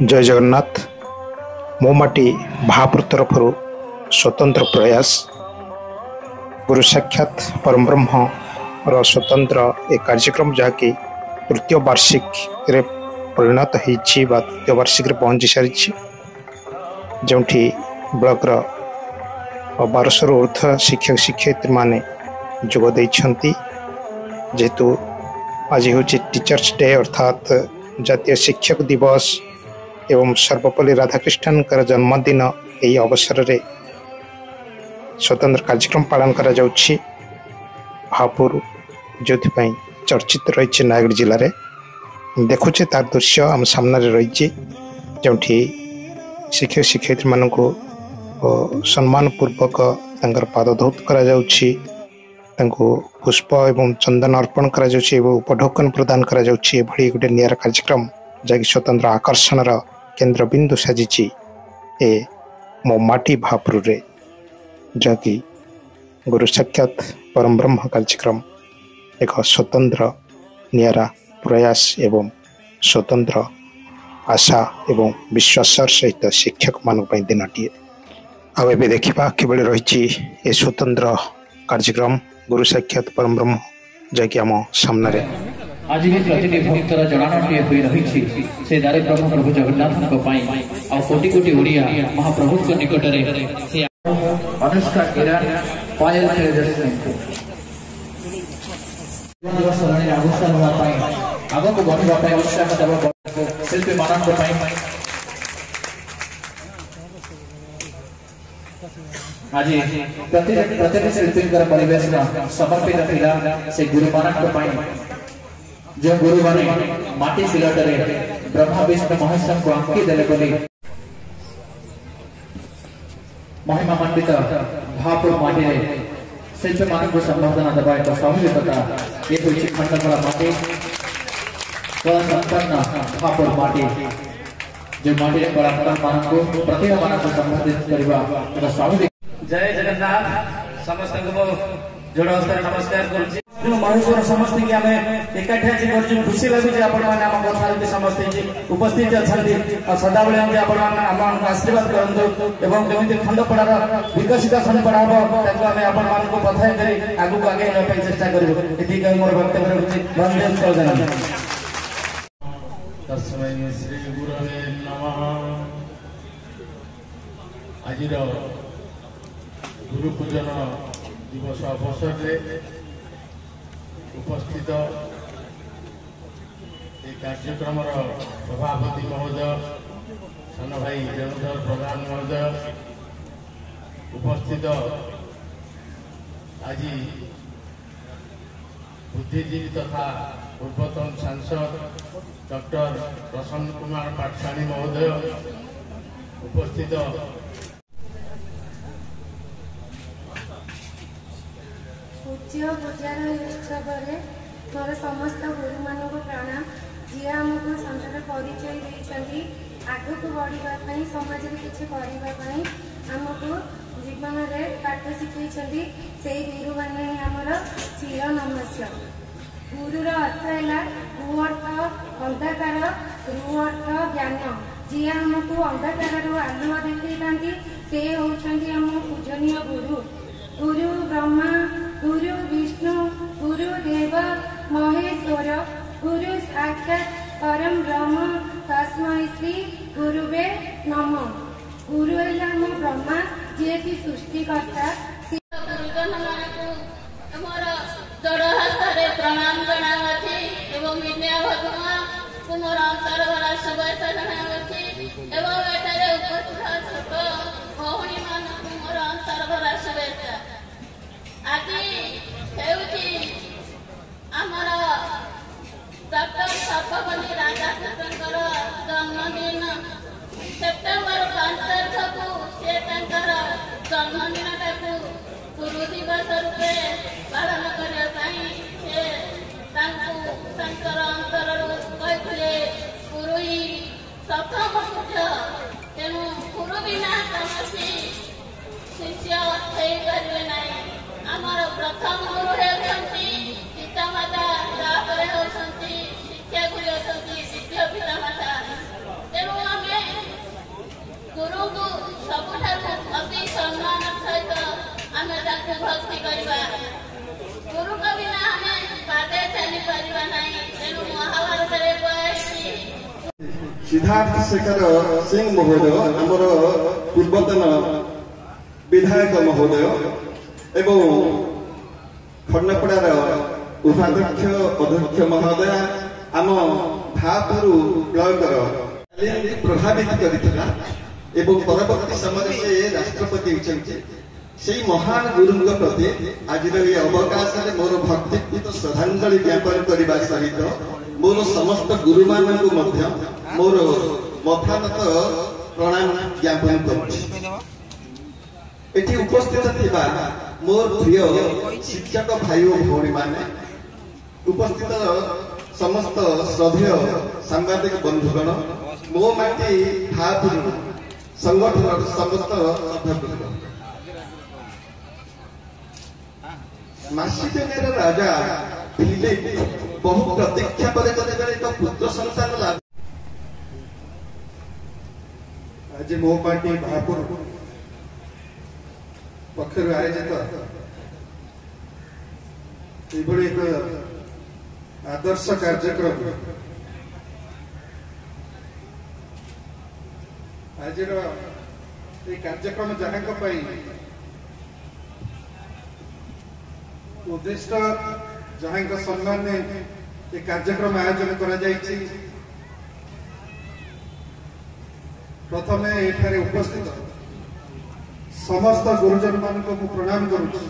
जय जगन्नाथ। मो माटी महापुर तरफ स्वतंत्र प्रयास गुरु साक्षात परम ब्रह्म स्वतंत्र एक कार्यक्रम जहाँकि तृतीय वार्षिक रे परिणत होती तृतीय वार्षिक रे पहुंची सारी जो ब्लॉक 1200 ऊर्ध्व शिक्षक शिक्षयित्री माने जोगदे जेहेतु आज हूँ टीचर्स डे अर्थात जातीय शिक्षक दिवस एवं सर्वपल्ली राधाकृष्णन जन्मदिन यही अवसर रे स्वतंत्र कार्यक्रम पालन करा जाउछि। महापुर जो चर्चित रही नयगढ़ जिले में देखुचे तार दृश्य आम सामने रही जो शिक्षक शिक्षयित्री मान सम्मान पूर्वक पादधौत करा जाउछि, पुष्प एवं चंदन अर्पण करा जाउछि एवं उपढौकन प्रदान करा जाउछि। भली गोटे नियर कार्यक्रम जहाँकि स्वतंत्र आकर्षण केन्द्र बिंदु साजिछि ए मो माटी महापुर रे जहाँकि गुरु साक्षात परम ब्रह्म कार्यक्रम एक स्वतंत्र निरा प्रयास एवं स्वतंत्र आशा एवं विश्वासर सहित शिक्षक मान दिनटी आउ देखा किभली रही ए स्वतंत्र कार्यक्रम गुरु साक्षात परम ब्रह्म जहाँकि आम सामने आज भी प्रतिटी भक्तर जड़ाणटे हुई रही से दारे प्रभु प्रभु जगन्नाथ आ कोटि कोटि ओडिया महाप्रभु को निकट रे अनुष्का किरण पायल आग को बढ़ा उत्साह देव शिल्पी मान आज प्रत्येक शिल्पी परिवेश समर्पित था से गुरु मान जो गुरु माने माटी सिलटरे ब्रह्मा विष्णु महेश को आंकी देले बोली महिमा मंडित महापुर माटी रे शिल्पी मान को संबोधन देवा एक स्वाभाविकता ये होछि खंडकला माटी कला संपन्न महापुर माटी जो माटी रे कलाकार मान को प्रतिभा मान को संबोधित करबा एक स्वाभाविक। जय जगन्नाथ समस्त को जोड़ नमस्कार करूछि। महेश्वर समस्त की आम एकाठी खुशी लगे कथा समस्ते उपस्थित अच्छा सदा बेले आशीर्वाद करूँ एवं जमी खंडपड़ार विकसित खंडपड़ा हम आपको पथाई कर आगे आगे चेष्टा करें मोर वक्तव्य रखुच्छी। श्री गुरवे नमः। आज गुरु पूजन दिवस अवसर में उपस्थित कार्यक्रम सभापति महोदय सान भाई जयधर प्रधान महोदय उपस्थित आज बुद्धिजीवी तथा पूर्वतन सांसद डॉक्टर प्रसन्न कुमार पाठशाणी महोदय उपस्थित पूज्य पूजार उत्सव मोर समस्त गुरु मान प्रणाम जी आमको संसार परिचय देती आग को बढ़ापी समाज में किसी करने आमको जीवन में पाठ शिखई से गुरु मैंने आमर चिर नमस्य। गुरुर अर्थ है गु अर्थ अंधकार रु अर्थ ज्ञान जी आमको अंधकार आलुआ देखा से होती आम पूजनीय गुरु। गुरु ब्रह्मा गुरु विष्णु गुरु देव महेश्वर गुरु साक्षात परम ब्रह्म तस्मै श्री गुरुवे नमः। गुरु है आम ब्रह्मा जी की सृष्टिकर्ता गुरुजन मोर जोड़ हाथ प्रणाम जनावछि एवं विद्या भगवा को मोर अंतर भरा शुभेच्छा जनावछि एवं एठारे उपस्थित छोट भौणी मान मोर अंतर भरा शुभेच्छा। आज आमर डॉक्टर सर्वपल्ली राधाकृष्णन जन्मदिन सेप्टेम्बर 5 तारीख को से जन्मदिन गुरु दिवस रूपे पालन करने अंतर कहते गुरु ही प्रथम पूज्य तेणु गुरु बिना कौन शिष्य पारे ना। आमर प्रथम गुरु होती पितामाता शिक्षा गुरु होती द्वितीय पितामाता तेणु आम ତାକୁ ଭକ୍ତି କରିବା। ଗୁରୁଙ୍କ ବିନା ଆମେ ପାଦେ ଚାଲିପାରିବା ନାହିଁ। ତେଣୁ ମହାଭାରତରେ କୁହାଯାଇଛି सिद्धार्थ शेखर सिंह महोदय आमर पूर्वतन विधायक महोदय एवं खंडपड़ार उपाध्यक्ष अध्यक्ष महोदय आम भापुर ब्लॉक प्रभावित करथिला एवं परवर्ती समय से राष्ट्रपति होइछन्ते से महान गुरुंग प्रति आज ये अवकाश मोर भक्तिपूत श्रद्धांजलि ज्ञापन करने सहित मोर समस्त गुरु मानक मोर मथानत प्रणाम ज्ञापन करुछि। उपस्थित थिबा मोर प्रिय शिक्षक भाई और भौणी माने उपस्थित समस्त श्रद्धेय सांबादिक बंधुगण मो माटी भापुर संगठन समस्त सभ्यवृंद मासिकेर राजा फिलिप बहु प्रतीक्षा पर एक पुत्र संतान लाभ आज मो पार्टी भापुर पक्षर आयोजित एक आदर्श कार्यक्रम आज कार्यक्रम जहां उद्दिष्ट जहां सम्मान में एक कार्यक्रम आयोजन करा जायछि। प्रथम एठारे उपस्थित समस्त गुरुजन मान को प्रणाम करुछि।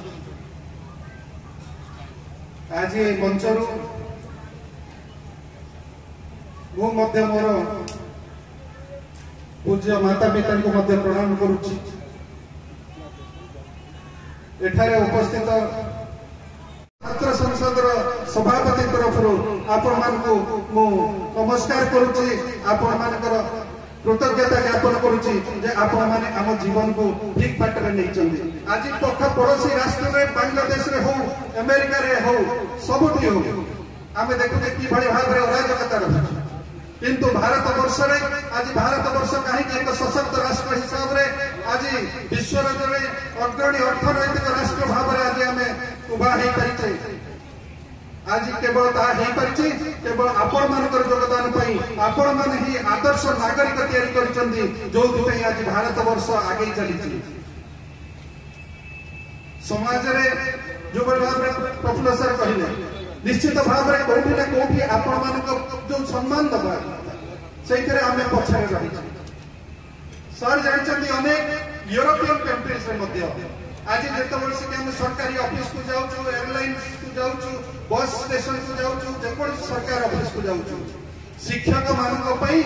आज ये मंचरू मु मध्य मोर पूज्य माता पिता को मध्य प्रणाम करुछि। एठारे उपस्थित छात्र संसद सभापति तरफ आपण मान को मु नमस्कार करुछि। आपण मानकर कृतज्ञता ज्ञापन करुछि जे आपण माने आम जीवन को ठीक बाट रे नै चंदी। आज पक्ष पड़ोसी राष्ट्र रे बांग्लादेश रे हो अमेरिका रे हो सबुठी हो आमे देखु जे की भली भाव रे अराजकता रहै किंतु भारत वर्ष रे आज भारत वर्ष काहे एक सशक्त राष्ट्र हिसाब रे आज विश्व रे अग्रणी अर्थनैतिक राष्ट्र भाव रे आज आमे उभा हे परिचे। आज केवल ता हे परिचे केवल आपण मानकर योगदान पई आपण मान ही आदर्श नागरिक तैयारी करिसंदी जो दुपई आज भारत वर्ष आगे चली समाज रे जो भाव रे प्रफुल्ल सर कहिले निश्चित भाव रे कोठी ना कोठी आपण मानकर जो सम्मान दबा सेइतरे आमे पछरे रही सर जानचंदी अनेक यूरोपियन कंट्रीज रे मध्य आज जेते वर्ष के हम सरकारी ऑफिस को जाउछु एयरलाइंस को जाउछु बस स्टेशन को जाउछु जेकोन सरकार ऑफिस को जाउछु शिक्षक मानक पई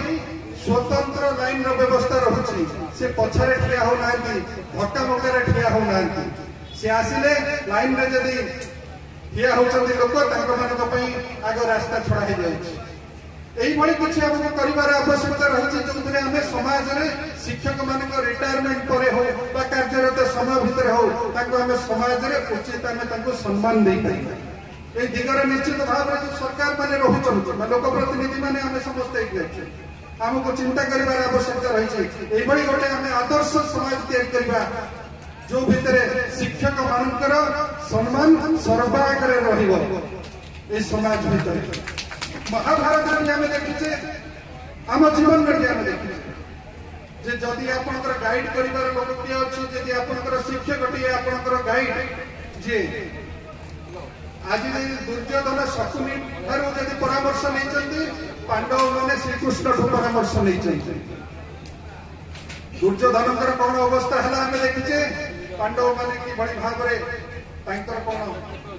स्वतंत्र लाइन रो व्यवस्था रहउछि। से पछरे ठिया हो नांती धक्का मक्का ठिया हो नांती से आसिले लाइन रे जदी ठिया होचंदी लोक तांको मानक पई आगो रास्ता छड़ा हे जाउछि। एई भली किछि हमको करिवार आवश्यकता रहिछि जोंतरे हमें समाज रे शिक्षक मानक रिटायरमेंट परे हो बा कार्यरत समय भितर हो तांको हमें समाज रे उचित हमें तांको सम्मान देई पाइबा। ए दिगरे निश्चित भाव रे जो सरकार माने रहुचंती लोक प्रतिनिधि माने हमें समस्त एक अछि हमको चिंता करिवार आवश्यकता रहिछि। एई भली गोटे हमें आदर्श समाज तैयार करिबा जो भितर शिक्षक मानकर सम्मान सर्वाग्रे रहिबो। ए समाज भितर महाभारत में आम देखीचे आम जीवन में आम देखीचे जे जदि आपनकर गाइड करिवार लोक किए अछि जदि आपनकर शिक्षक टिए आपनकर गाइड जे आज दुर्योधन शकुनी थारू जदि परामर्श नै चंती पांडव माने श्री कृष्ण ठो परामर्श नै चंती दुर्योधनकर कोन अवस्था हला हम देखीचे पांडव माने की बड़ी भाव रे तांकर कोन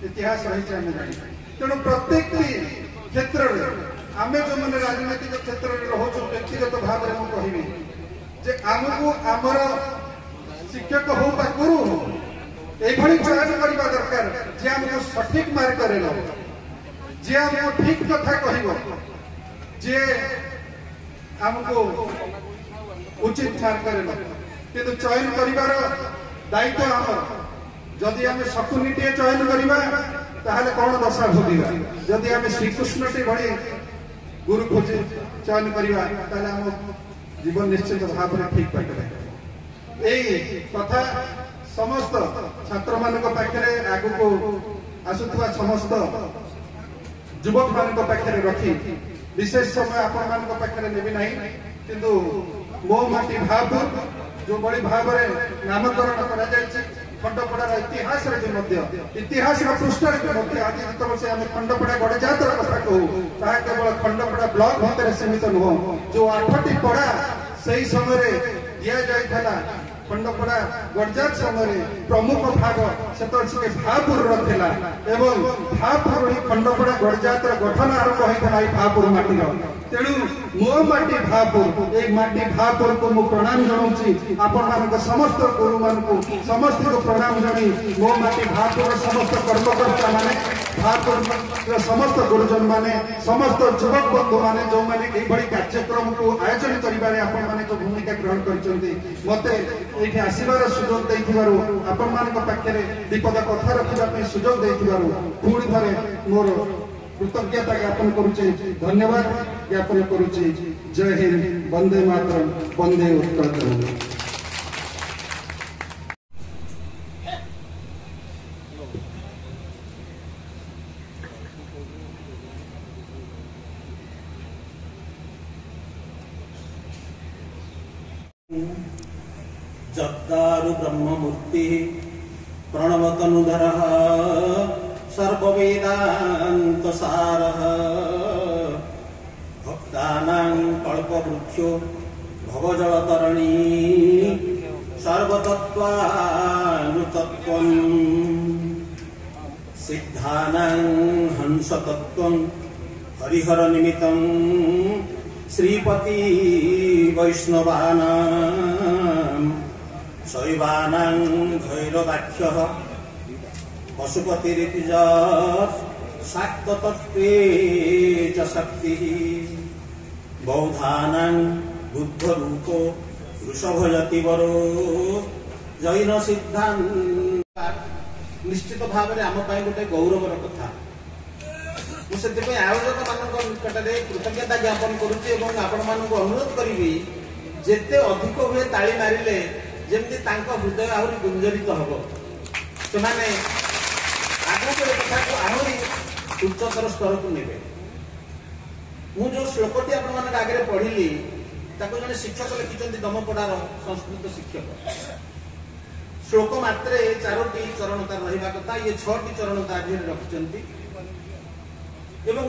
इतिहास रही छै हम जानि। तेणु प्रत्येक क्षेत्र रे आमे जो माने राजनीतिक क्षेत्र रे रहउछु व्यक्तिगत भाव रे हम कहिबी जे हमको हमर शिक्षक हो बा गुरु हो एई भली चयन करबा दरकार जे हमको सठिक मार्ग करेलो जे हमको ठीक कथा कहिबो जे हमको उचित मार्ग करेलो किंतु चयन करिवार दायित्व हमर जदि हम शकुनिटे चयन करिबा ताहले कौन दशा भोगिबा जदि हम श्रीकृष्ण टे भली गुरु खोज चयन करिबा ताहले हम जीवन निश्चित भाव में ठीक पाइबा। एई कथा समस्त छात्र मान पाखे आगु को आसुवा समस्त युवक मान पाखे रखी विशेष समय आपण मान पाखे नेबी ना किंतु मो माटी भावपुर जो बड़ी भाव में नामकरण कर खंडपड़ार इतिहास इतिहास पृष्ठ आज जो आम खंडपड़ा गणजातर कथा कहू ता केवल खंडपड़ा ब्लॉक भितर सीमित नुह जो 8टी पड़ा से समय दि जाता खंडपड़ा गणजात समय प्रमुख भाग से भावपुर रहा एवं भावपुर ही खंडपड़ा गणजातर गठन आरंभ होता है भावपुर माटी तेणु मो माटी भावपुर ये माटी भावपुर को मु प्रणाम जनाऊँगी आपण मान समस्त गुरु मान को समस्त को प्रणाम जनी मो माटी भावपुर समस्त कर्मकर्ता माने भावपुर समस्त गुरुजन माने समस्त युवक बंधु माने जो माने एभली कार्यक्रम को आयोजन करिबारे आपण माने जो भूमिका ग्रहण करछन्ती मते एठी आसीबार सुजोग दैथिबारु आपण मानक पाखरे विपद कथा रखिबा पे सुजोग दैथिबारु पुणी थरे मोर कृतज्ञता ज्ञापन करुचे धन्यवाद ज्ञापन करुचे जय हिंद वंदे मातरम वंदे उत्कल जगदारु ब्रह्ममूर्ति प्रणवतनुधर सर्ववेदांत सारः भक्तानां कल्पवृक्षो भवजलतरणी सर्वतत्त्वानुतत्त्वम् सिद्धानां हंसतत्त्वं हरिहर निमित्तं श्रीपति वैष्णवानां शैवानां भैरवाख्यः पशुपतिरितिज शाक्ततत्त्वे च शक्तिः बौद्धानां बुद्धरूपो वृषभयतिवरो जैन सिद्धान्त निश्चित भाव में आम गोटे गौरवर कथा मुझे आयोजक मान निकट में कृतज्ञता ज्ञापन करुच्ची आपण मान अनुरोध करी जिते अधिक हुए ताली मारिले जमी हृदय आहरी गुंजरित हम से आगक कथा को आहरी उच्चतर स्तर को ने मुझे श्लोकटी आपण आगे पढ़ी जड़े शिक्षक लिखिं दमपड़ार संस्कृत शिक्षक श्लोक मात्रे 4टी चरण तार रहा कथा ये 6टी चरण तार रखिंट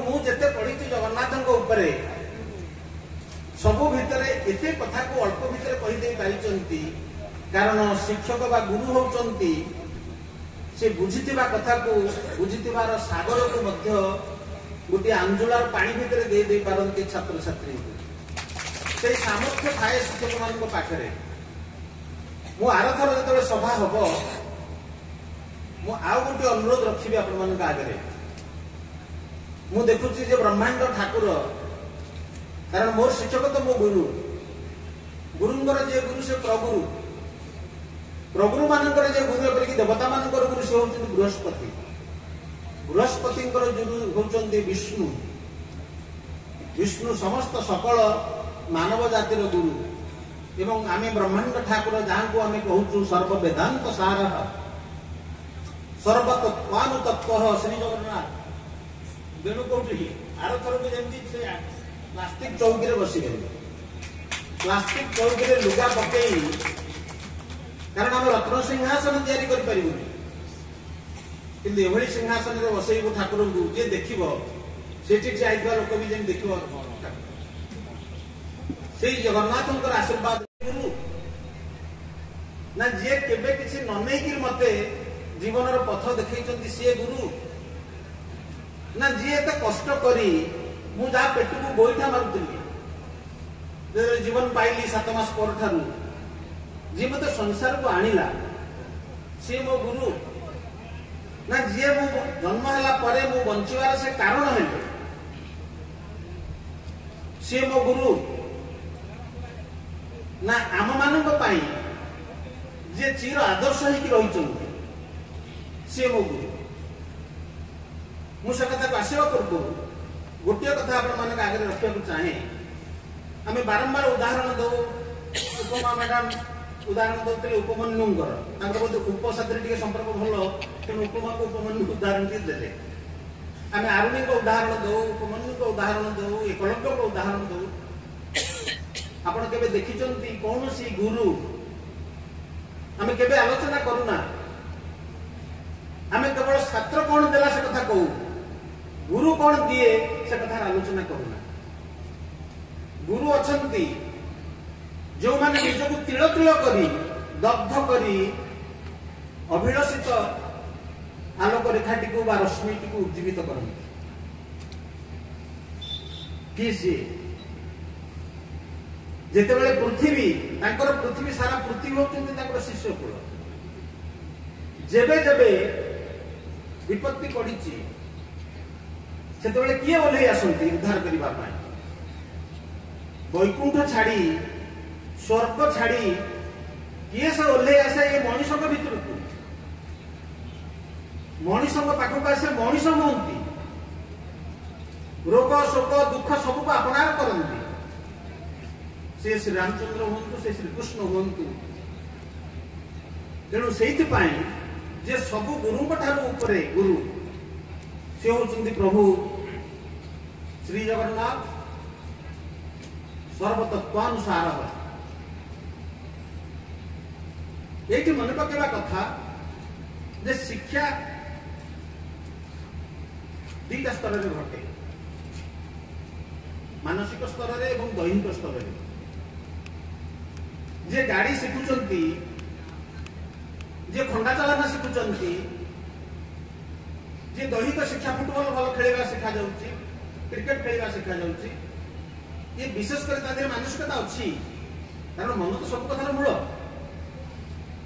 मुझे पढ़ी जगन्नाथ सबू भितर एत कथा को अल्प भितर कहीदे पारी कारण शिक्षक बा गुरु होती से बुझीथिबा कथा को बुझीथिबार सागर को मध्य गोटे आंजुलार पानी भितर दे दे पारंती छात्र छात्री से सामर्थ्य थाए शिक्षक मान पाखे मु आर थर जो सभा हम मु आउ गोटे अनुरोध रखी आपण आगे मु देखुची जे ब्रह्मांड ठाकुर कारण मोर शिक्षक तो मो गुरु गुरुंगर जे गुरु से प्रगुरु प्रगुरु मानकर जे गुरु करके देवता मानकर गुरु से होचंती बृहस्पति बृहस्पतिंकर गुरु होचंती विष्णु विष्णु समस्त सकल मानव जातिर गुरु एवं आमे ब्रह्मांड ठाकुर जहाँ को आमे कहूचु सर्व वेदांत सार सर्वतत्वानुतत्व श्री जगन्नाथ बेणु कौटी आर थर को जमी प्लास्टिक चौकी बसी गले प्लास्टिक चौकी लुगा पकई कारण आम रत्न सिंहासन तैयारी करें कि सिंहासन में बसईबू ठाकुर को जी देख से आईवा लोक भी जमी देख से जगन्नाथ आशीर्वाद गुरु ना जी केबे किसी न नहीं मते जीवन पथ देखते सी गुरु ना जी एत कष्ट करी मु जहाँ पेट को गोईठा मारुली जीवन पाइली 7 मास पर ठारू जी मत संसार को आनिला सी मो गुरु ना जी मु जन्म है परे मु बंचवार से कारण है सी मो गुरु ना आम मान जे चिर आदर्श रही सी मो गुरु मुझे कथा आसवा पूर्व गोटे कथा आपण आगे रखा चाहे आम बारंबार उदाहरण दो उपमा मैडम उदाहरण दौले उपमन्युंकर बोधे उपसाथी टे संपर्क भल तेणु उपमा को उपमन्यु उदाहरण टी दे आम आरुणी को उदाहरण दौ उपमन्यु को उदाहरण दौ एकलव्य को उदाहरण दौ आपण केबे देखिचंती कौन सी गुरु आम केबे आलोचना करूना आम केवल छात्र कौन देला से कथा कहू गुरु कौन दिए से कथा आलोचना करूना गुरु अछंती जो माने निजको तिल तिल करी दग्ध करी अभिलषित आलोक रेखाटी को रश्मि को उज्जीवित करती जितेबाला पृथ्वी पृथ्वी सारा पृथ्वी होती शिष्य कूल जेबे जेबे विपत्ति पड़ी से किए ओह्लई आसती उद्धार करने वैकुंठ छाड़ी स्वर्ग छाड़ी किए से ओह्लई आसे ये मनीष भितर को मनीष पाखक आसे मनीष हमें रोग शोक दुख सबको अपनार करती से श्री रामचंद्र हूँ से श्रीकृष्ण हूँ तेणु से सबु गुरु उपरे गुरु से होती प्रभु श्री जगन्नाथ सर्वतत्वानुसार ये मन पकेवा कथा जे शिक्षा दीटा स्तर में घटे मानसिक स्तर में और दैहिक स्तर में जे गाड़ी शिखुंती जे खंडा चलाना शिखुंती जे दैहिक शिक्षा फुटबॉल भल खेलवा शिखा जाउची क्रिकेट खेलवा शिखा जाउची ये विशेष कर मानसिकता अच्छी कारण मन तो सब कथार मूल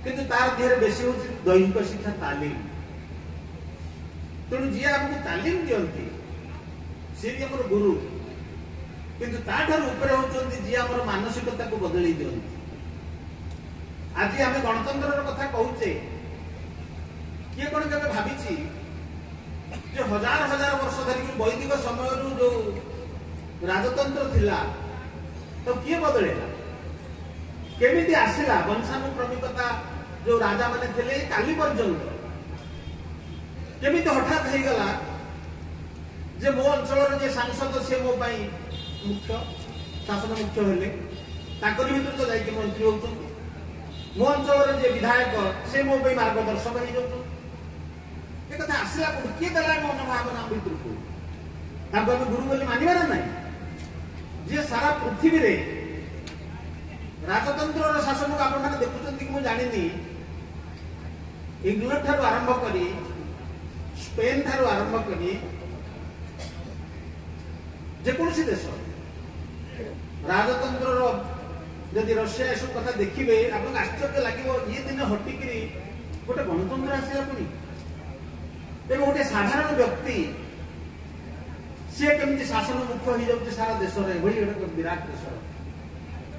किंतु तार देहरे बेसी हो दैहिक शिक्षा तालीम तेणु जी आमको तालीम दियंती सी भी आम गुरु किंतु ताठार ऊपर होती जी आम मानसिकता को बदली दियंती आज आम गणतंत्र कथा कहचे किए कौन के भावी जो हजार हजार वर्ष धरिक वैदिक समय जो राजतंत्र थिला तो किए बदलेला केमिति आसिला वंशानुक्रमिकता जो राजा माने थिले काली पर्यंत केमिति हठात हो गला जे मो अंचल जे सांसद से मो पाई मुख्य शासन मुख्य हेले ताकरी भीतर तो जाई मंत्री होउछन मो अंचल जे विधायक से मो पाई मार्गदर्शक हो जाउछन ए कथा आसिला को किए दला मन भावना भीतर को ताको गुरु बोली मानिबार नाही जे सारा पृथ्वी रे राजतंत्र शासन को आप देखुं कि मुझे जानी इंग्लैंड ठार आरंभ करी स्पेन ठार आरंभ करी जेकोसी देश राजतंत्र जदि रशिया ये सब कथा देखिए आपको आश्चर्य लगे ये दिन हटिक गोटे गणतंत्र आसला पुणी तेणु गोटे साधारण व्यक्ति सी केमती शासन मुख्य हो जाए सारा देश में गोटे विराट देश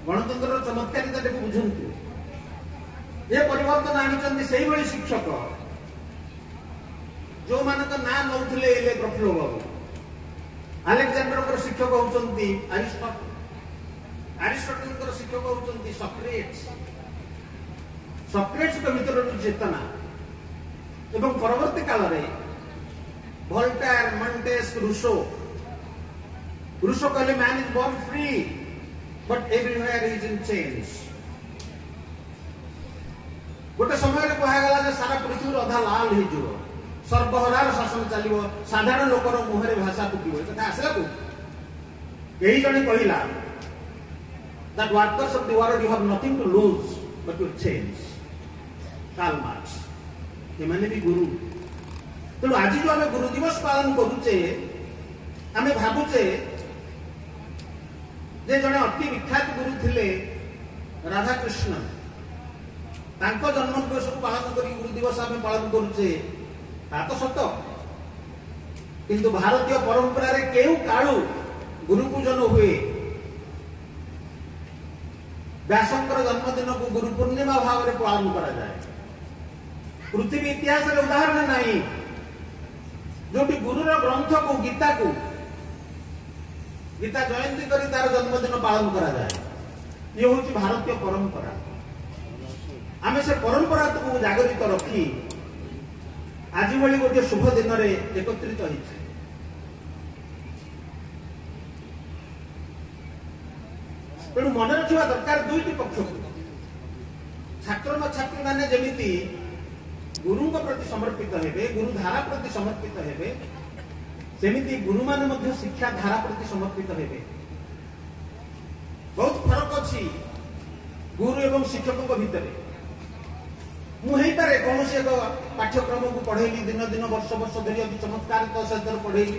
गणतंत्र चमत्कारिता बुझंतु ये परिवर्तन आनी से शिक्षक जो मान ना नौले प्रफुल्ल बाबू आलेक्जेंडर शिक्षक होती अरिस्टोटल शिक्षक होती सॉक्रेट्स भीतर चेतना एवं परवर्ती काल में वोल्टेयर मॉन्टेस्क्यू रूसो कहले man is born free but everywhere is in change गोटे समय कहगला सारा पृथ्वी अधा लाल हो सर्वहरार शासन चलो साधारण लोकर मुहरे भाषा फुटब कथा आसला को यही जड़े कहला that workers of the world you have nothing to lose but to change Karl Marx ये माने भी गुरु तेणु आज जो आम गुरु दिवस पालन करुचे आम भावुचे जे जड़े अति विख्यात गुरु थिले राधाकृष्ण तांको जन्म दिवस को पालन करी गुरु दिवस आम पालन करुचे तो सत किंतु भारतीय परंपरा रे केउ कालू गुरु पूजन हुए व्यासंकर जन्मदिन को गुरु पूर्णिमा भाव में पालन करा जाए पृथ्वी इतिहास रे उदाहरण नहीं जो गुरुर ग्रंथ को गीता जयंती करी तार जन्मदिन पालन करा जाए ये हूँ भारतीय परंपरा आमे से परंपरा को जागृत रखी आज भली गोटे शुभ दिन में एकत्रित हो तेणु मन रखा दरकार दुईटी पक्ष छात्र छात्री मैंने जमी गुरु प्रति समर्पित हेबे गुरु धारा प्रति समर्पित हेबे सेमिति गुरु माने शिक्षा धारा प्रति समर्पित हेबे। बहुत फरक अच्छी गुरु एवं शिक्षकों भितर मुझे कौन एक पाठ्यक्रम को पढ़ेली दिन दिन वर्ष वर्ष धरी अति चमत्कार सहित पढ़ेली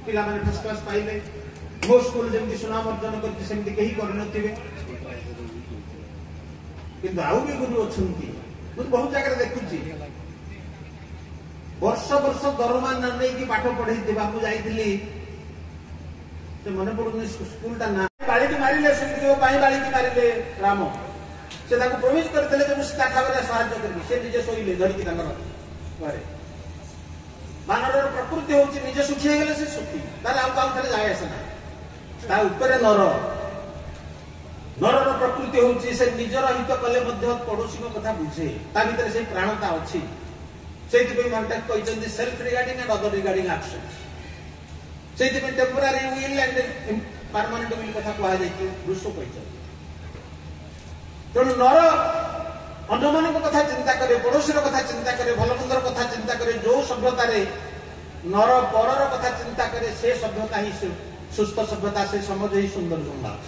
पिला माने फर्स्ट क्लास पाइले मो स्कूल जमी सुनाम अर्जन करते किंतु आउ भी गुरु अच्छा मुझे बहुत जगह देखुची वर्ष वर्ष दरमा नहीं पाठ पढ़े मुझे मन पड़ुनी स्कूल टा ना बाड़ी मारे बाड़ी मारे राम से प्रवेश करते साहय निजे शोले धरिकी घरे मानव प्रकृति हूँ निजे सुखी गले से सुखी तार आउ जाए आसे नर नरर प्रकृति हूँ से निजर हित कले पड़ोशी कथा बुझे ता भीतर से प्राणता अच्छी से self regarding and other regarding action से temporary will and permanent will कथा कहुई ऋषु कही तेणु नर अन्य मान कथा चिंता करे पड़ोशी कथा चिंता करे भल मंदर कथा चिंता करे जो सभ्यतार नर परर कथा चिंता करे से सभ्यता ही सुस्थ सभ्यता से समाज ही सुंदर समाज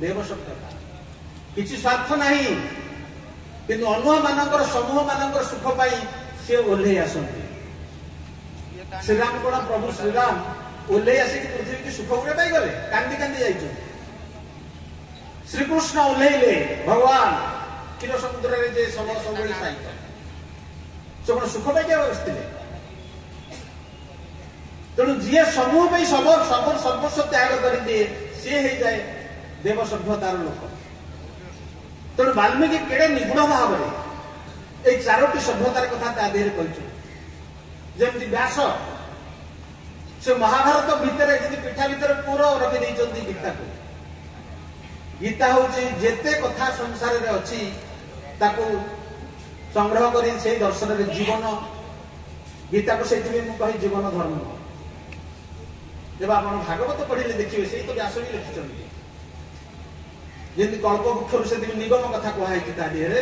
देव सभ्यता किसी स्वार्थ नहीं किंतु अन्य मानकर समूह मानकर सुख पाई सी ओह्लई आसती श्रीराम कौन प्रभु श्रीराम ओह्लई आसिक पृथ्वी की सुख गुड़े पाई गले कांदी कांदी जाइए श्रीकृष्ण ओह्लैले भगवान क्षीर समुद्र में सब सहित से कौन सुख पाई बसते तेणु जी समूह सर्वस्व त्याग कर दिए सी हो जाए देव सभ्यतार लोक तेणु वाल्मीकि केड़े निगुण भाव ये चारोटी सभ्यतार कथा देहरे कहते व्यास से महाभारत भितर पीठा भितर पूरा रखी गीता को गीता हूँ जेते कथा संसार में अच्छी संग्रह कर दर्शन में जीवन गीता को से कही जीवन धर्म जब आप भागवत पढ़े देखिए से तो व्यास भी लिखिं जमी कल्प वृक्ष से निगम कथा कहुई देहरे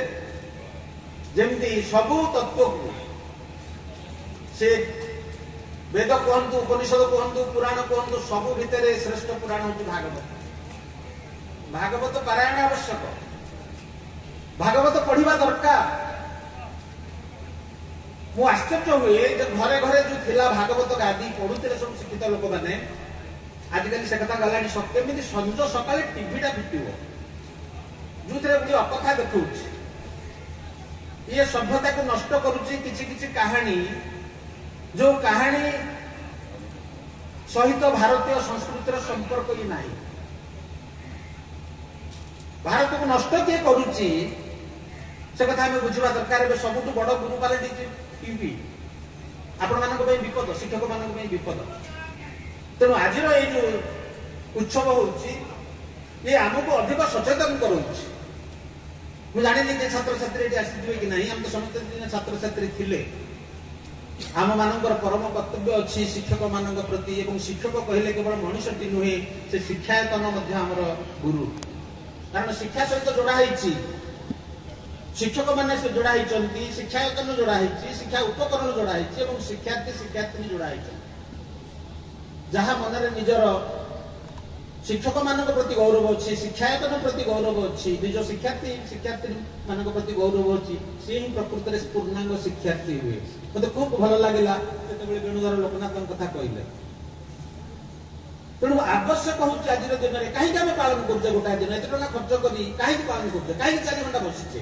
जमी सबू तत्व को से वेद कहतु उपनिषद कहतु पुराण कहतु सबू भितर श्रेष्ठ पुराण हूँ भागवत भागवत पारायण आवश्यक भागवत पढ़ा दरकार मु आश्चर्य हुए घरे घरे जो थिला भागवत गादी पढ़ुते सब शिक्षित लोक मैंने आजिकल से कथा गला केमी संज सकाले टीवीटा फिटिव जो थे अकथा देखा ये सभ्यता को नष्ट करुच्ची किसी कहानी जो कहानी सहित भारतीय संस्कृतिर संपर्क ही नहीं भारत को नष्ट किए करुच्ची से कथा आम बुझा दरकार सबुठ बड़ गुरु पालटी टीवी आपण मान विपद शिक्षक मान विपद तेणु आज जो उत्सव होगी आमको अधिक सचेतन करुच्ची मुझे जानी छात्र छात्री आसवे कि नहीं आम तो समस्त छात्र छात्री थिले आम मानकर परम कर्तव्य अच्छी शिक्षक मान प्रति एवं शिक्षक कहले केवल मनुष्यटी नुहे से शिक्षायतन आमर गुरु कारण शिक्षा सहित जोड़ाई शिक्षक मैंने से जोड़ाई शिक्षायतन जोड़ाई शिक्षा उपकरण जोड़ाई शिक्षार्थी शिक्षार्थी जोड़ाई जहाँ मनरे निजर शिक्षक मान प्रति गौरव अच्छी शिक्षायतन प्रति गौरव अच्छी निज शिक्षार्थी शिक्षार्थी मान प्रति गौरव अच्छी सी ही प्रकृत में पूर्णांग शिक्षार्थी हुए मत खूब भल लगे जो वेणुधर लोकनाथ कथा कहले तेणु आवश्यक हूँ आज दिन में कहीं पालन करुचे गोटाए दिन एत टाँग खर्च कर कहीं पालन करुचे कहीं 4 घंटा बसीचे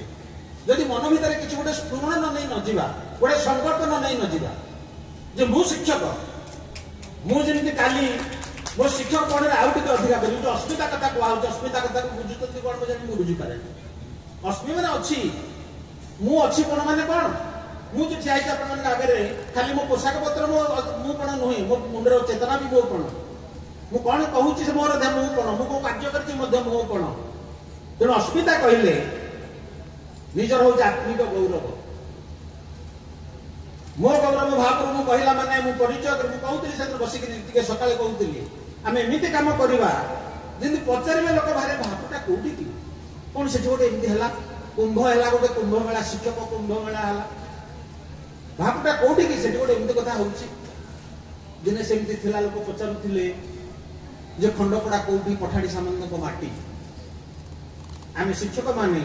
जदि मन भर किसी गोटे स्फुरण नहीं नजा गोटे संकल्प नहीं नजा जे मु शिक्षक मुझे काली मो शिक्षक पढ़े आउ टे अधिका करी जो अस्मिता कथा कहूँ अस्मिता कथा को बुझुंत कौन मुझे बुझीपारे अस्मि मैंने अच्छी मु अच्छी कौन मैंने कौन मुझे ठिया आप आगे खाली मो पोशाक पत्र मु कौन नुहे मो मुंडर चेतना भी मो कौन मु कौन कहूँ से मोर मु कौन मु कार्य कर मो कौन तेणु अस्मिता कहले निजर हूँ आत्मिक गौरव मो गौरव भाव मु कहला माने मु परिचय कहूली से बसिक सकाले कहूली आम एमती कम करवा जमी पचारे लोक बाहर भावटा कौटी कि कौन से गोटे एमती है कुंभ है गोटे कुंभ मेला शिक्षक कुंभ मेला है भावटा कौटी कि से गोटे एमती कथा हूँ दिने सेमती थिला लोक पचारुले जे खंडपड़ा कौटी पठाड़ी सामंत माटी आम शिक्षक माने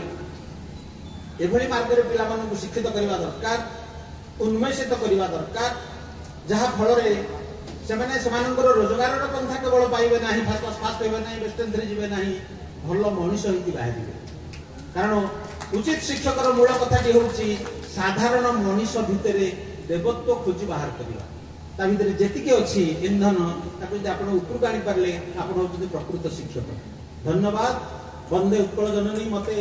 एभली मार्ग पिला शिक्षित करने दरकार उन्मेषित करने दरकार जहा फल रोजगार पंथा केवल पाइबे ना फास्ट फास्ट पाइबे ना वेस्टर्न जी ना भल मनीष होती बाहर कारण उचित शिक्षक मूल कथाटी हूँ साधारण मनीष भितर देवत्व खोजी बाहर करवा ता भीतर जेतिकी अच्छी इंधन ताको यदि आपण उपरକୁ आनी पारले आपण होउछित प्रकृत शिक्षक धन्यवाद वंदे उत्कल जननी मते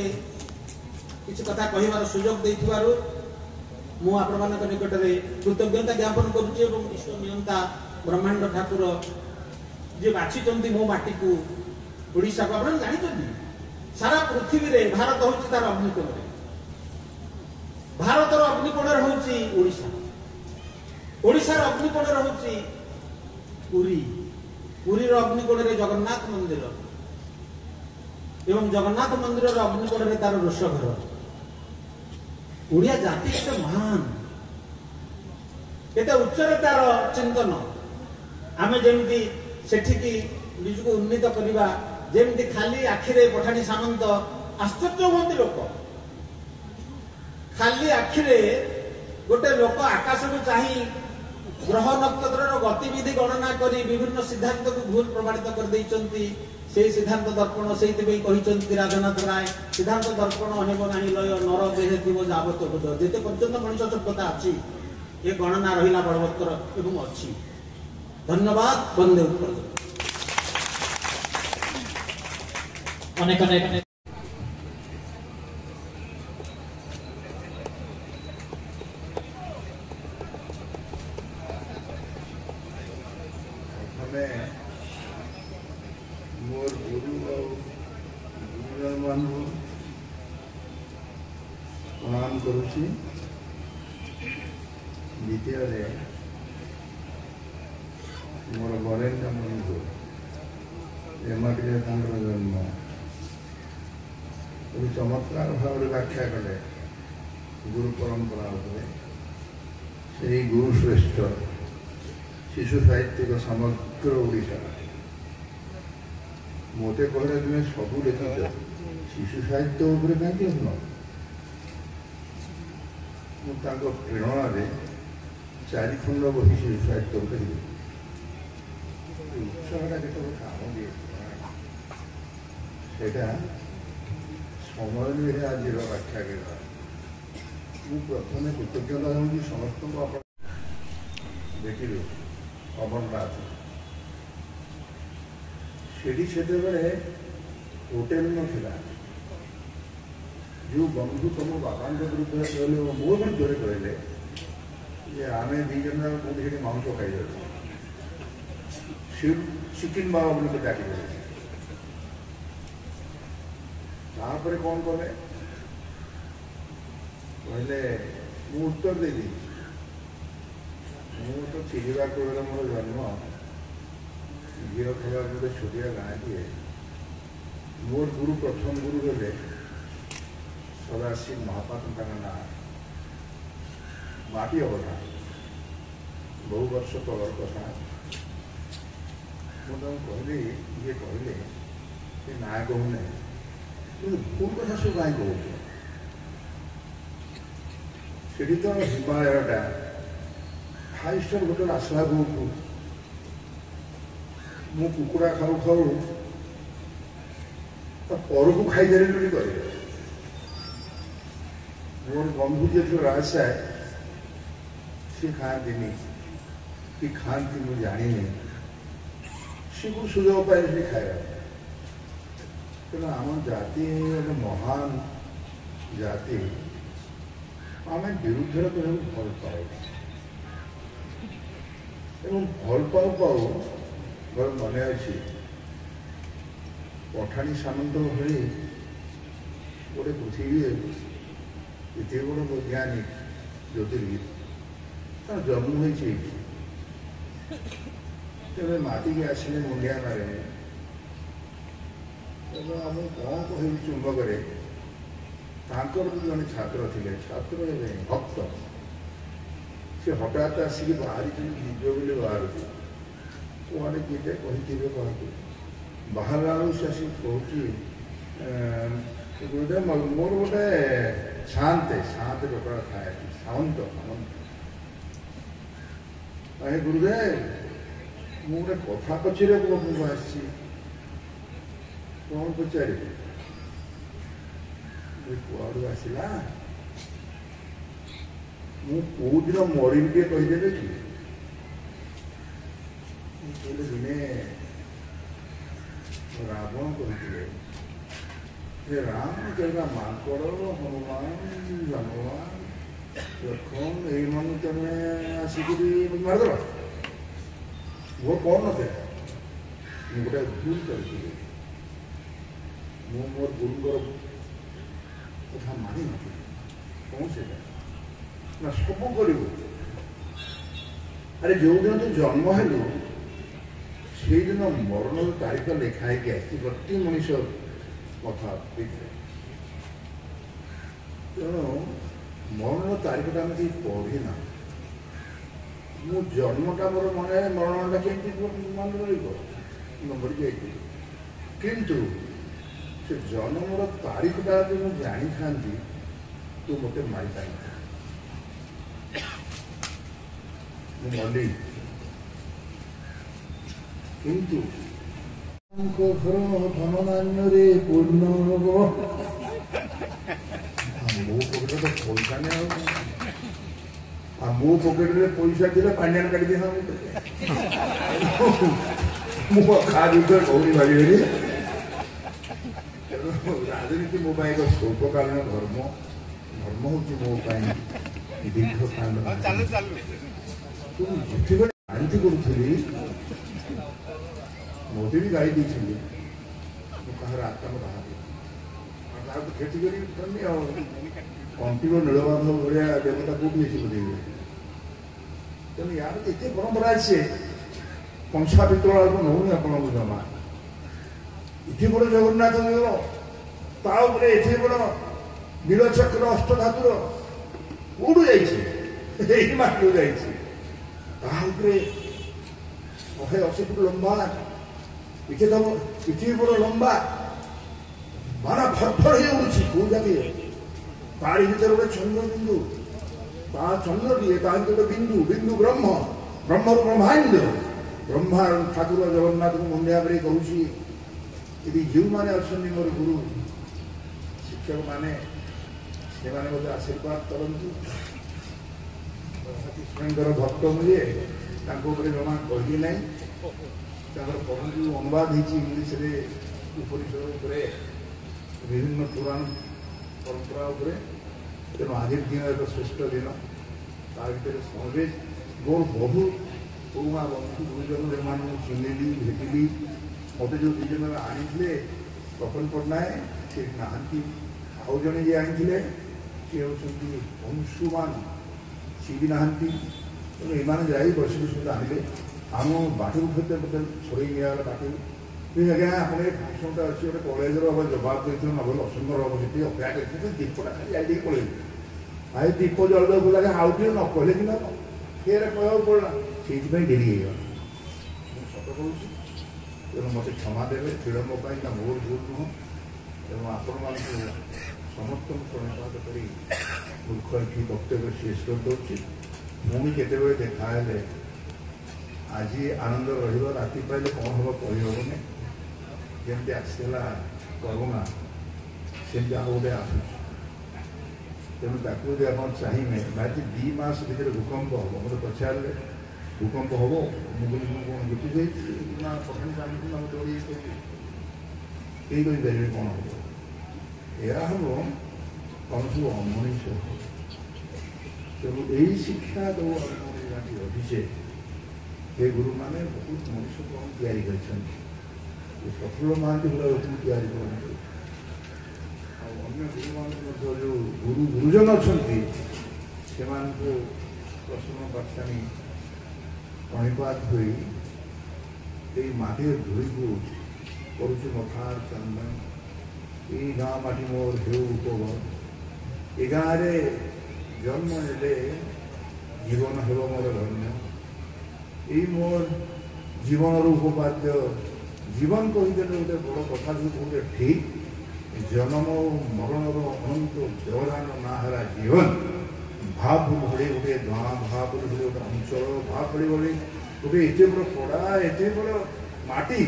किछि कथा कहिबार सुयोग दैथिबारु मु आपण मानक निकट रे कृतज्ञता ज्ञापन करूछि एवं ईश्वर नियंता ब्रह्मांड ठाकुर जे बाछि चंदी मो माटी को ओडिसा को आपण जानि चंदी सारा पृथ्वी रे भारत होउछि तार अग्निकोण रे भारतर अग्निकोण रे होउछि ओडिसा ओडिशार अग्निकोण होउछि पुरी पुरीर अग्निकोण रे जगन्नाथ मंदिर एवं जगन्नाथ मंदिर अग्निकोण रे तार रोषघर ओडिया जाति केते महान केते उच्चरे तार चिंतन आमे जेमती सेठिकी निजको उन्नीत करिबा जेमती खाली आखिरे पठाणी सामंत आश्चर्य होती लोक खाली आखिरे गोटे लोक आकाश को चाही ग्रह नक्षत्र गतिविधि गणना करी विभिन्न सिद्धांत को भूल प्रमाणित कर देइचंती से सिद्धांत दर्पण से राजनाथ राय सिद्धांत दर्पण हेब ना लय नर देहे थी जावत बोध जेते पर्यंत मनुष्य सभ्यता अच्छी ये गणना रहिला बलवत्तर एवं अच्छी धन्यवाद वंदे उत्कल अनेक अनेक मोर गुरु मान प्रणाम करुची द्वितीय मोर बरेन्द्र मुनि को एमाटे जन्म चमत्कार भाव व्याख्या कले गुरु परंपरा से गुरु श्रेष्ठ शिशु साहित्य समग्र ओडिशा मते कहले तुम्हें सबू लिखिच शिशु साहित्य उपरे कहीं लिखन प्रेरणा चारि खंड बही शिशु साहित्य उत्साहटा के काम दिए समय आज व्याख्या करवा प्रथम कृतज्ञता हूँ समस्त देखिए अमरनाथ से होटेल ना जो बंधु तुम बापा विरुद्ध कहले मो विरुद्ध कहले आम दीज कौटी मांस खाई चिकेन बाबा बोल डाक तापर कौन कले कहले मु उत्तर दे दी मु तो चिलिका कूल मोर जन्म झील खावा गोटे छोटिया गाँ दिए मोर गुरु प्रथम गुरु हेले सदाशिव महापात्र ना माटी अवधा बहु वर्ष तलर कथा मुझे कहली ये कहले ना कहूना भूल कथा सब कहीं कह तो हिमालयटा 5 स्टार होटेल आसला को मु कुकुड़ा खाऊ खाऊ पर को खाई जानी कर मोर बंधु जो राजसाय सी खाती कि खाती मुझे जानी सी को सुजोग पाए सी खाया तेना आम जाति महान जाति आम विरुद्ध भल पाओ भल पाऊ पाऊ मोर मन अच्छी पठाणी सामंत भली गोटे पृथ्वी एत बड़ वैज्ञानिक ज्योतिर्विद तार जन्म होती तेरे माटी की आसने मुंडिया मारे आम कौन कह चुंबक भी जन छात्र थे छात्र भक्त से हठात आसिक बाहरी जीव बोली बाहर कौन किए कही बाहर आलू से आसिक कहूँ गोटे मोर गोटे शांत शांत कपड़ा थाए सामंत सामंत गुरुदेव मुझे कथा पचारे को आसी कौन पचार कुआड़ आसला मु दिन मरी टे कहीदेवे कि दिने रावण कहते राम कहला माकड़ हनुमान हनुमान लक्ष्मण यही तुम आसिक मारदेव वो कौन थे गोटे भूल कर मोर गुरुंर कथा मानि न कौन से ना सब कर अरे जो दिन तू जन्म हेलु से दिन मरण तारीख लिखाई प्रति मनीष कथा तेणु मरण तारीखटा आम पढ़ीना मु जन्मटा मोर मन मरणटा केमती मन रही जाइए किंतु से जन्मर तारीखटा जो मुझे जानी था तू मत मारी पार मल्ली किंतु घर धनधान्य पूर्ण मो पकेट तो पैसा नहीं मो पकेट में पैसा दिले पांडियान काटी दे मु खा दूसरे कौनी भागी राजनीति मो एक स्वल्पकालीन धर्म धर्म हूँ मो दीर्घकाल जानती करूली मोदी भी गाई दी कह आत्मा बाहर खेती करी कंटी नीलबांध भाया देवता कौटी बोले तेणु यार एत परंपरा अच्छे कंसा पितल को नौनी आप जमा इति बड़ जगन्नाथ मंदिर ताऊपर एति बड़ नीलचक्र अष्टधातुर उड़ू जाटी जाऊपर 180 फुट लंबा इति बड़ लंबा बाण फरफर हो उड़ी कौ जगह तारी भर गोटे चंद्रबिंदु चंद्रटीए गोटे बिंदु बिंदु ब्रह्म ब्रह्म ब्रह्मांड ब्रह्मा ठाकुर जगन्नाथ को मुंडिया पर कहूँ जो मैंने अच्छा मोर गुरु शिक्षक मैंने से मत आशीर्वाद करती कृष्णकर भक्त मुझे जमा कहली ना पढ़ जो अनुवाद इंग्लीश उपनिषद विभिन्न पुराण परंपरा तेणु आज दिन एक श्रेष्ठ दिन तार समझे मोर बहुत पुरुणा बंधु गुरुजन जो चिन्हली भेटिली मत जो दुजन आनी प्रफुल्ल पट्टनायक से नहांती आउ जड़े जी आनी सी हूँ अंशुमान सी भी नहांती तेणु एम जा बस सहित आने आम बाटू खेत मतलब छड़े निगला बाटू आज्ञा आप भाषणटा अच्छी गोटे कलेजर हम जवाब देते नभल असुंदर हम से अपेक्षा करते दीपटा खाली जाइए पड़े भाई दीप जल लगे आउ टे न कहले कि फेर कह पड़ा से डेरी हो सत करूँ तेणु मत क्षमा देवे विलम्ब ना मोर भूल नुह तेणु आपण मान समस्त प्रणिपात कर मूर्ख एटी वक्तव्य शेष कर दूसरी पुणी केतबे देखा आज आनंद राति पाइले कौन हम कहीहबनी जमी आसला करोना सेमती आ गए आस तेणु ताकू यदि आप चाहिए भाई 2 मास भर भूकंप हम मत पचारे भूकंप हम मुझे कौन जुटी जाइए ना पठाणी चाहती ना दौड़ी कही पारे कौन हम यह हम कौन सब अमनीष तेणु यही शिक्षा जो रही हे गुरु माने बहुत मनुष्य को तैयारी कर प्रफुल्ल महांती भाई तैयारी कर ଗୁରୁଜନ ଅଛନ୍ତି ସେମାନଙ୍କୁ ପ୍ରସନ୍ନ ପାଠଶାଣୀ ପାଣିପାତ ହୋଇ এই মাটির ধূଳିକୁ କରୁଛୁ ମଥାର ଚନ୍ଦନ এই ଗାଁ ମାଟି ମୋର ହେଉ ଉପବନ ଏ ଗାଁରେ ଜନ୍ମ ନେଲେ ଜୀବନ ହେବ ମୋର ଧନ୍ୟ এই ମୋର ଜୀବନର ଉପପାଦ୍ୟ ଜୀବନ କହିଦେଲେ ଗୋଟେ ବଡ଼ କଥା ଗୋଟେ ଠିକ୍ ଜନ୍ମ ମରଣର ଅନନ୍ତ ବ୍ୟବଧାନ ନା ହେଲା ଜୀବନ ଭାବ ଭଳି ଗୋଟେ ଗାଁ ଭାବ ଭଳି ଗୋଟେ ଅଞ୍ଚଳ ଭାବ ଭଳି ଭଳି ଗୋଟେ ଏତେ ବଡ଼ ପଡ଼ା ଏତେ ବଡ଼ ମାଟି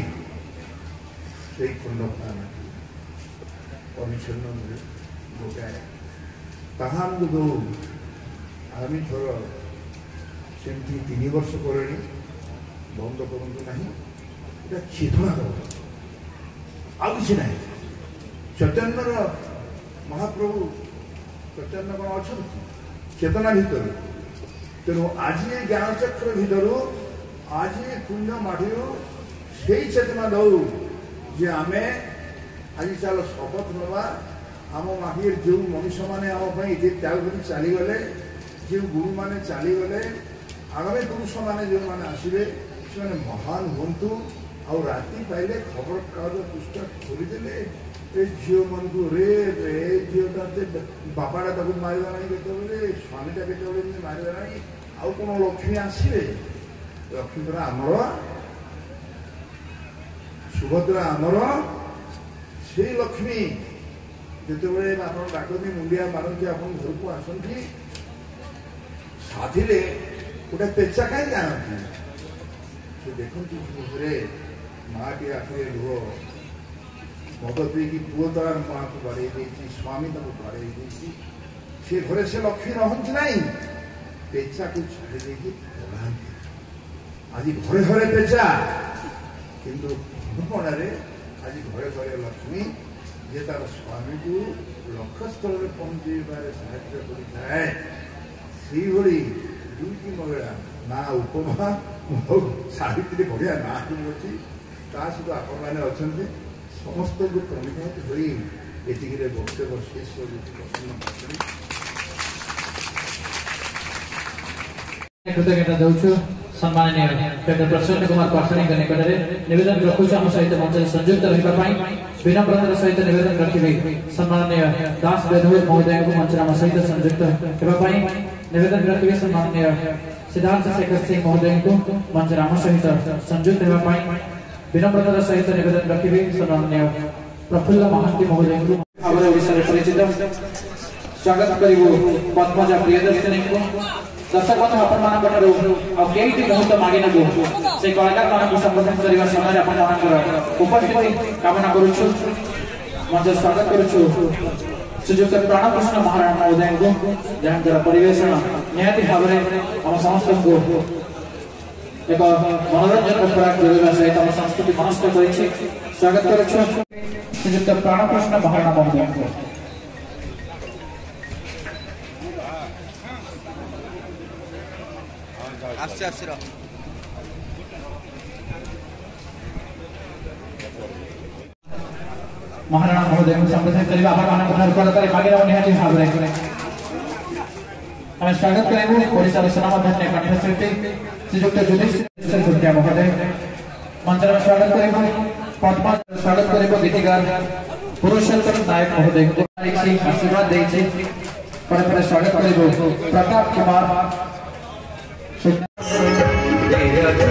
ସେଇ ଖଣ୍ଡପଡ଼ା ମାଟି ପରିଚ୍ଛନ୍ନ ଗୋଟାଏ ତାହା ଆମକୁ ଦଉ ଆଗାମୀ ଥର ସେମିତି 3 ବର୍ଷ କଲେଣି ବନ୍ଦ କରନ୍ତୁ ନାହିଁ এটা চেতনা দেব ଆଉ କିଛି ନାହିଁ ଚୈତନ୍ୟର ମହାପ୍ରଭୁ ଚୈତନ୍ୟ କ'ଣ ଅଛନ୍ତି ଚେତନା ଭିତରୁ ତେଣୁ ଆଜି ଏ ଜ୍ଞାନଚକ୍ର ଭିତରୁ ଆଜି ପୁଣ୍ୟ ମାଟିରୁ ସେଇ ଚେତନା ଦଉ ଯେ ଆମେ ଆଜି ଚାଲ ଶପଥ ନେବା ଆମ ମାଟିରେ ଯେଉଁ ମଣିଷମାନେ ଆମ ପାଇଁ ଏତେ ତ୍ୟାଗ କରି ଚାଲିଗଲେ ଯେଉଁ ଗୁରୁମାନେ ଚାଲିଗଲେ ଆଗାମୀ ପୁରୁଷମାନେ ଯେଉଁମାନେ ଆସିବେ ସେମାନେ ମହାନ ହୁଅନ୍ତୁ ଆଉ ରାତି ପାଇଲେ ଖବରକାଗଜ ପୃଷ୍ଠା ଖୋଲିଦେଲେ ଏ ଝିଅମାନଙ୍କୁ ରେ ଏ ଝିଅଟା ବାପାଟା ତାକୁ ମାରିବା ନାହିଁ କେତେବେଳେ ସ୍ୱାମୀଟା କେତେବେଳେ ଏମିତି ମାରିବା ନାହିଁ ଆଉ କ'ଣ ଲକ୍ଷ୍ମୀ ଆସିବେ ଲକ୍ଷ୍ମୀଙ୍କର ଆମର ସୁଭଦ୍ରା ଆମର ସେଇ ଲକ୍ଷ୍ମୀ ଯେତେବେଳେ ଆପଣ ଡାକନ୍ତି ମୁଣ୍ଡିଆ ମାରନ୍ତି ଆପଣ ଘରକୁ ଆସନ୍ତି ସାଥିରେ ଗୋଟେ ପେଚା କାହିଁକି ଆଣନ୍ତି ସେ ଦେଖନ୍ତି ମୁହଁରେ ମାଆଟି ଆଖିରେ ଲୁହ ମଦ ପିଇକି ପୁଅ ତାର ମାଆକୁ ବାଡ଼େଇ ଦେଇଛି ସ୍ୱାମୀ ତାକୁ ବାଡ଼େଇ ଦେଇଛି ସେ ଘରେ ସେ ଲକ୍ଷ୍ମୀ ରହନ୍ତି ନାହିଁ ପେଚାକୁ ଛାଡ଼ି ଦେଇକି ପଳାନ୍ତି ଆଜି ଘରେ ଘରେ ପେଚା କିନ୍ତୁ ପଣାରେ ଆଜି ଘରେ ଘରେ ଲକ୍ଷ୍ମୀ ଯେ ତାର ସ୍ୱାମୀକୁ ଲକ୍ଷ୍ୟସ୍ଥଳରେ ପହଞ୍ଚେଇବାରେ ସାହାଯ୍ୟ କରିଥାଏ ସେଇଭଳି ଦୁଇଟି ମହିଳା ନା ଉପମା ସାବିତ୍ରୀ ବଢ଼ିଆ ନାଁ ଅଛି ତା ସହିତ ଆପଣମାନେ ଅଛନ୍ତି ସମସ୍ତଙ୍କୁ ପ୍ରଣିପାତ ହୋଇ ଏତିକିରେ ବକ୍ତବ୍ୟ ଶେଷ କରୁଛି ପ୍ରସନ୍ନ ପାଠଶାଣୀ କୃତଜ୍ଞତା ଦେଉଛୁ ସମ୍ମାନନୀୟ ଡକ୍ଟର ପ୍ରସନ୍ନ କୁମାର ପାଠଶାଣୀଙ୍କ ନିକଟରେ ନିବେଦନ ରଖୁଛୁ ଆମ ସହିତ ମଞ୍ଚରେ ସଂଯୁକ୍ତ ରହିବା ପାଇଁ ବିନମ୍ରତାର ସହିତ ନିବେଦନ ରଖିବେ ସମ୍ମାନନୀୟ ଦାସ ବେଦହୁର ମହୋଦୟଙ୍କୁ ମଞ୍ଚରେ ଆମ ସହିତ ସଂଯୁକ୍ତ ହେବା ପାଇଁ ନିବେଦନ ରଖିବେ ସମ୍ମାନନୀୟ सिद्धार्थ शेखर सिंह महोदय को मंच आम सहित संयुक्त होगा विनम्रतार सहित निवेदन रखिए सम्माननीय प्रफुल्ल महांती महोदय को विषय परिचित स्वागत करूँ पद्मजा प्रियदर्शिनी को दर्शक बंधु आपंठ मुहूर्त मागे नबू से कलाकार मान संबोधन करने समय आपण उपस्थिति कामना करुचु मंच स्वागत करुचु श्रीजुक्त प्राणकृष्ण महाराणा महोदय को जहाँ परिवेशन निहाती भाव में आम समस्त को एक मनोरंजन खुराक जोड़ा सहित आम संस्कृति मनस्थ कर स्वागत करुचु श्रीजुक्त प्राणकृष्ण महाराणा महोदय को महाराणा महोदय को संबोधित करने निहाती भाव में आम स्वागत करूँ ओडिशा सुनामधन्य कंठशिल्पी श्रीजुक्त युधिष्ठिर भूटिया महोदय मंच में स्वागत करूँ पद्म स्वागत करूँ गीतिकार पुरुषोत्तम नायक महोदय को आशीर्वाद देती स्वागत करूँ प्रताप कुमार तेरा